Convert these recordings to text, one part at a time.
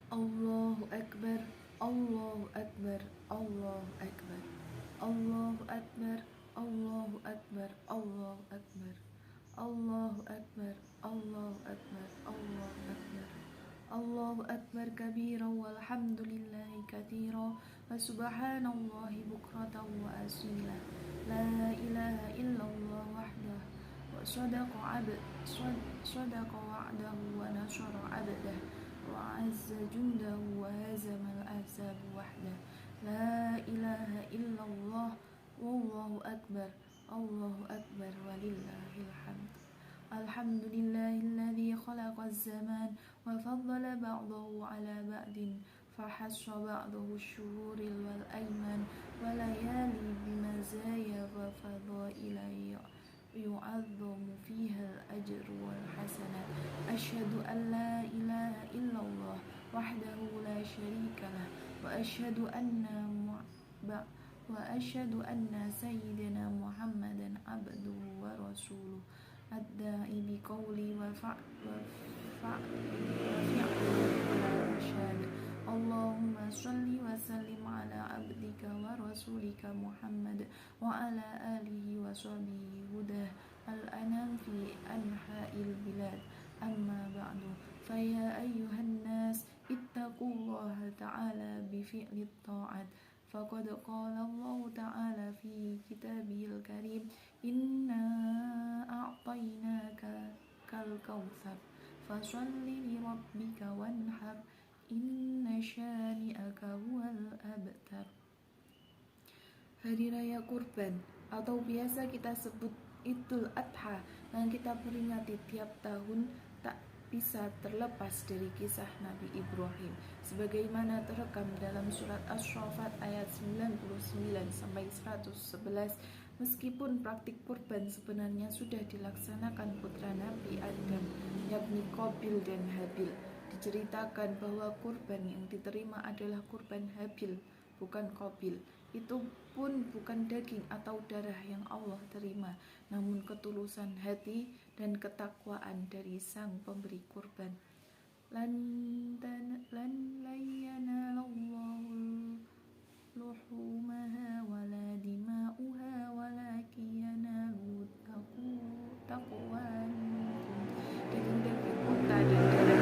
Allahu Akbar, Allahu Akbar, Allahu Akbar, Allahu Akbar, Allahu Akbar, Allahu Akbar, Allahu Akbar, Allahu Akbar, Allahu Akbar, Allahu Akbar kabira walhamdulillahi katsira wa subhanallahi bukratan wa asila. La ilaha illallah wahdah wa sadaqa wa'dahu wa nasara 'abdah wa 'azza jundahu wa hazama al-ahzab wahdah. La ilaha illallah wallahu akbar, Allahu akbar walillahil hamd. Alhamdulillahilladzi khalaqaz zaman wa faddala ba'dahu 'ala ba'din fahassa ba'dahu asy-syuhuril wal ayman wa layali bimazaya wa fadaila yu'azzamu fiha al-ajru wal hasanat. Asyhadu an la ilaha illallah wahdahu la syarika lah wa asyhadu anna sayyidina Muhammadan abduhu wa rasuluh ad-da'i bi qawli wa fi'li wa irsyad. Allahumma shalli wa sallim ala abdika wa rasulika Muhammad wa ala alihi wa sahbihi hudah al-anam fi anha'il bilad. Amma ba'du, faya ayyuhan nas ittaqullaha ta'ala bi fi'li ta'at. Faqad qala Allah ta'ala fi kitabihil karim, inna a'tainaka kal kautsar fasholli li rabbika wanhar inna syani'aka huwal abtar. Hari Raya Kurban atau biasa kita sebut Idul Adha yang kita peringati tiap tahun tak bisa terlepas dari kisah Nabi Ibrahim sebagaimana terekam dalam surat Asy-Syaffat ayat 99 sampai 111. Meskipun praktik kurban sebenarnya sudah dilaksanakan putra Nabi Adam yakni Qabil dan Habil, diceritakan bahwa kurban yang diterima adalah kurban Habil bukan Qabil. Itu pun bukan daging atau darah yang Allah terima, namun ketulusan hati dan ketakwaan dari sang pemberi kurban. Lan yanalallahu luhumaha wala dima'uha walakin yanalu taqwa minkum. Daging-daging unta dan darah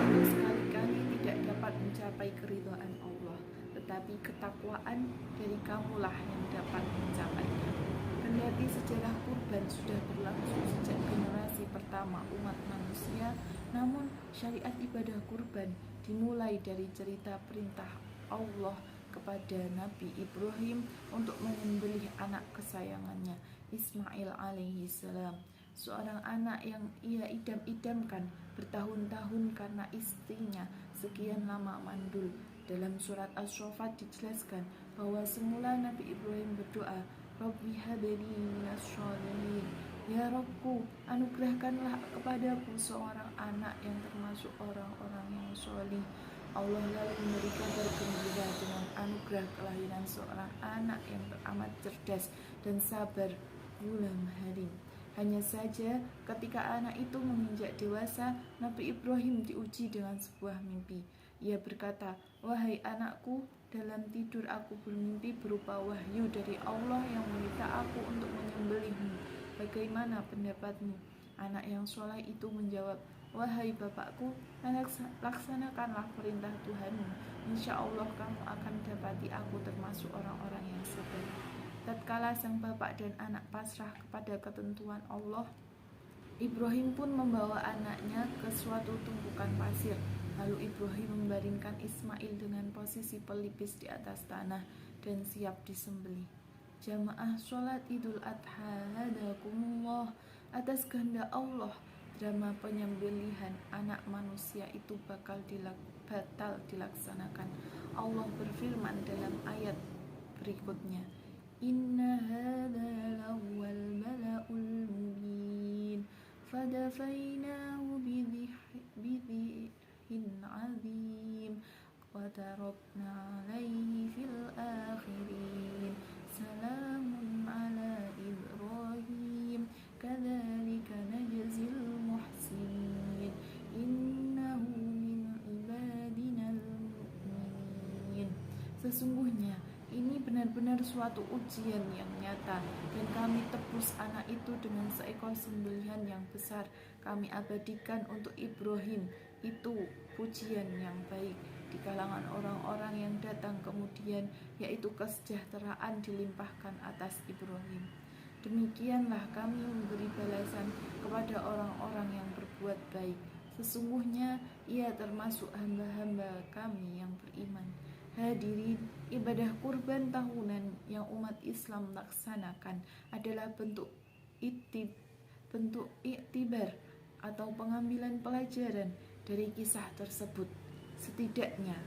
itu sekali-kali tidak dapat mencapai keridhaan Allah, tetapi ketakwaan dari kamulah yang dapat mencapainya. Kendati sejarah kurban sudah berlangsung sejak generasi pertama umat manusia, namun syariat ibadah kurban dimulai dari cerita perintah Allah kepada Nabi Ibrahim untuk menyembelih anak kesayangannya Ismail alaihi salam, seorang anak yang ia idam-idamkan bertahun-tahun karena istrinya sekian lama mandul. Dalam surat Asy-Syaffat dijelaskan bahwa semula Nabi Ibrahim berdoa, Rabbi habli minas sholihin, ya Rabbku, anugerahkanlah kepadaku seorang anak yang termasuk orang-orang yang sholih. Allah lalu memberi kabar gembira dengan anugerah kelahiran seorang anak yang teramat cerdas dan sabar, Gulam Halim. Hanya saja ketika anak itu menginjak dewasa, Nabi Ibrahim diuji dengan sebuah mimpi. Ia berkata, wahai anakku, dalam tidur aku bermimpi berupa wahyu dari Allah yang meminta aku untuk menyembelihmu. Bagaimana pendapatmu? Anak yang soleh itu menjawab, wahai bapakku, laksanakanlah perintah Tuhanmu. Insya Allah kamu akan dapati aku termasuk orang-orang yang sabar. Tatkala sang bapak dan anak pasrah kepada ketentuan Allah, Ibrahim pun membawa anaknya ke suatu tumpukan pasir. Lalu Ibrahim membaringkan Ismail dengan posisi pelipis di atas tanah dan siap disembelih. Jamaah sholat Idul Adha hadakumullah, atas kehendak Allah, drama penyembelihan anak manusia itu batal dilaksanakan. Allah berfirman dalam ayat berikutnya, inna hadza lawal bala'ul mubin fadafainahu bidhihin azim wa tarakna alaihi fil akhirin salamun ala Ibrahim kadzalika najzil muhsinin innahu min ibadina Sesungguhnya ini benar-benar suatu ujian yang nyata, dan kami tebus anak itu dengan seekor sembelihan yang besar. Kami abadikan untuk Ibrahim itu pujian yang baik di kalangan orang-orang yang datang kemudian, yaitu kesejahteraan dilimpahkan atas Ibrahim. Demikianlah kami memberi balasan kepada orang-orang yang berbuat baik. Sesungguhnya ia termasuk hamba-hamba kami yang beriman. Hadirin, ibadah kurban tahunan yang umat Islam laksanakan adalah bentuk iktibar atau pengambilan pelajaran dari kisah tersebut. Setidaknya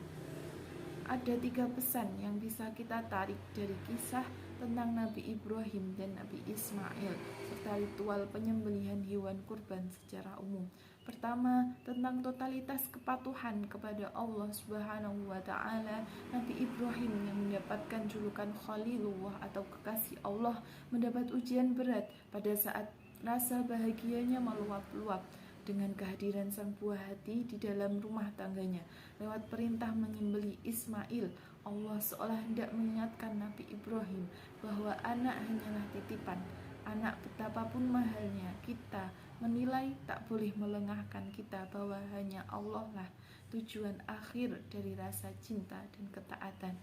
ada 3 pesan yang bisa kita tarik dari kisah tentang Nabi Ibrahim dan Nabi Ismail serta ritual penyembelihan hewan kurban secara umum. Pertama, tentang totalitas kepatuhan kepada Allah Subhanahu wa Ta'ala. Nabi Ibrahim yang mendapatkan julukan Khalilullah atau kekasih Allah mendapat ujian berat pada saat rasa bahagianya meluap-luap dengan kehadiran sang buah hati di dalam rumah tangganya. Lewat perintah menyembelih Ismail, Allah seolah hendak mengingatkan Nabi Ibrahim bahwa anak hanyalah titipan. Anak betapapun mahalnya, kita menilai tak boleh melengahkan kita bahwa hanya Allah lah tujuan akhir dari rasa cinta dan ketaatan.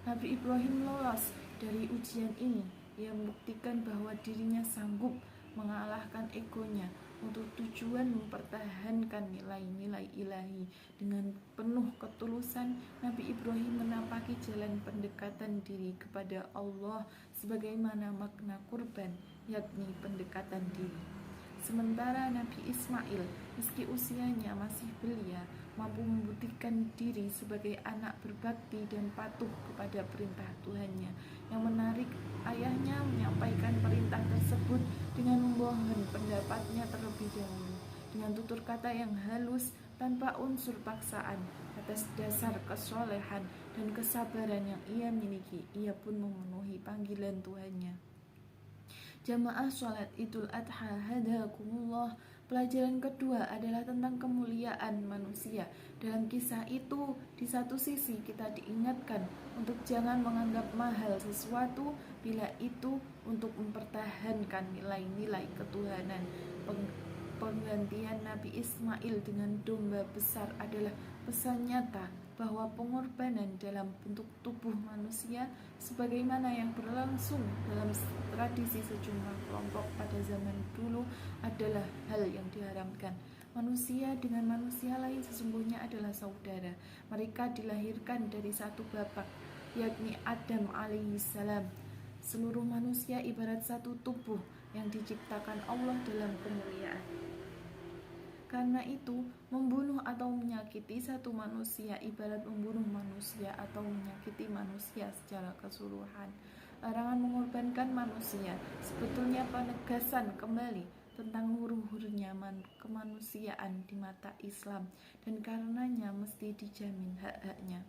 Nabi Ibrahim lolos dari ujian ini. Ia membuktikan bahwa dirinya sanggup mengalahkan egonya untuk tujuan mempertahankan nilai-nilai ilahi. Dengan penuh ketulusan, Nabi Ibrahim menapaki jalan pendekatan diri kepada Allah sebagaimana makna kurban, yakni pendekatan diri. Sementara Nabi Ismail, meski usianya masih belia, mampu membuktikan diri sebagai anak berbakti dan patuh kepada perintah Tuhannya. Yang menarik, ayahnya menyampaikan perintah tersebut dengan memohon pendapatnya terlebih dahulu, dengan tutur kata yang halus tanpa unsur paksaan. Atas dasar kesolehan dan kesabaran yang ia miliki, ia pun memenuhi panggilan Tuhannya. Jamaah sholat Idul Adha hadakumullah. Pelajaran kedua adalah tentang kemuliaan manusia. Dalam kisah itu, di satu sisi kita diingatkan untuk jangan menganggap mahal sesuatu bila itu untuk mempertahankan nilai-nilai ketuhanan. Penggantian Nabi Ismail dengan domba besar adalah pesan nyata bahwa pengorbanan dalam bentuk tubuh manusia sebagaimana yang berlangsung dalam tradisi sejumlah kelompok pada zaman dulu adalah hal yang diharamkan. Manusia dengan manusia lain sesungguhnya adalah saudara. Mereka dilahirkan dari satu bapak, yakni Adam alaihissalam. Seluruh manusia ibarat satu tubuh yang diciptakan Allah dalam kemuliaan. Karena itu, membunuh atau menyakiti satu manusia ibarat membunuh manusia atau menyakiti manusia secara keseluruhan. Larangan mengorbankan manusia sebetulnya penegasan kembali tentang luhurnya kemanusiaan di mata Islam, dan karenanya mesti dijamin hak-haknya.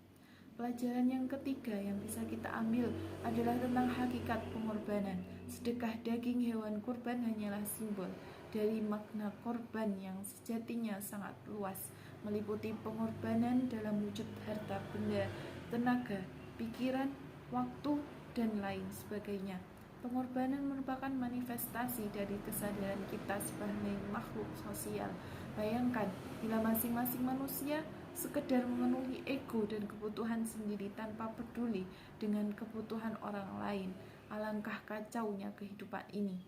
Pelajaran yang ketiga yang bisa kita ambil adalah tentang hakikat pengorbanan. Sedekah daging hewan kurban hanyalah simbol dari makna korban yang sejatinya sangat luas, meliputi pengorbanan dalam wujud harta benda, tenaga, pikiran, waktu, dan lain sebagainya. Pengorbanan merupakan manifestasi dari kesadaran kita sebagai makhluk sosial. Bayangkan bila masing-masing manusia sekedar memenuhi ego dan kebutuhan sendiri tanpa peduli dengan kebutuhan orang lain, alangkah kacaunya kehidupan ini.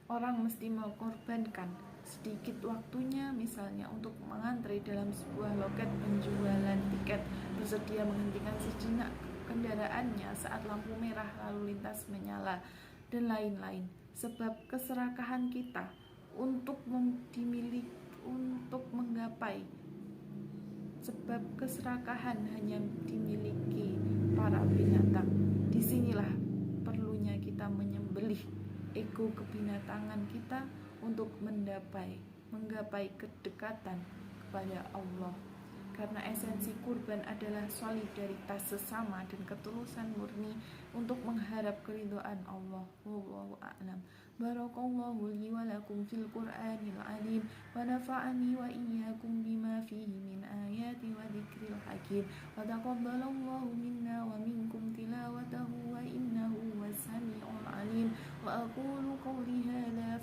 Orang mesti mengorbankan sedikit waktunya, misalnya untuk mengantri dalam sebuah loket penjualan tiket, bersedia menghentikan sejenak kendaraannya saat lampu merah lalu lintas menyala, dan lain-lain. Sebab keserakahan kita untuk menggapai sebab keserakahan hanya dimiliki para binatang. Disinilah perlunya kita menyembelih ego kebinatangan kita untuk menggapai kedekatan kepada Allah. Karena esensi kurban adalah solidaritas sesama dan ketulusan murni untuk mengharap keridhaan Allah. Wallahu a'lam. Barakallahu li wa lakum fil Qur'anil azim wa nafa'ani wa iyyakum bima fihi min ayati wa والذكر الحكيم وتقبل الله منا ومنكم تلاوته وإنه هو السميع العليم وأقول قولي هذا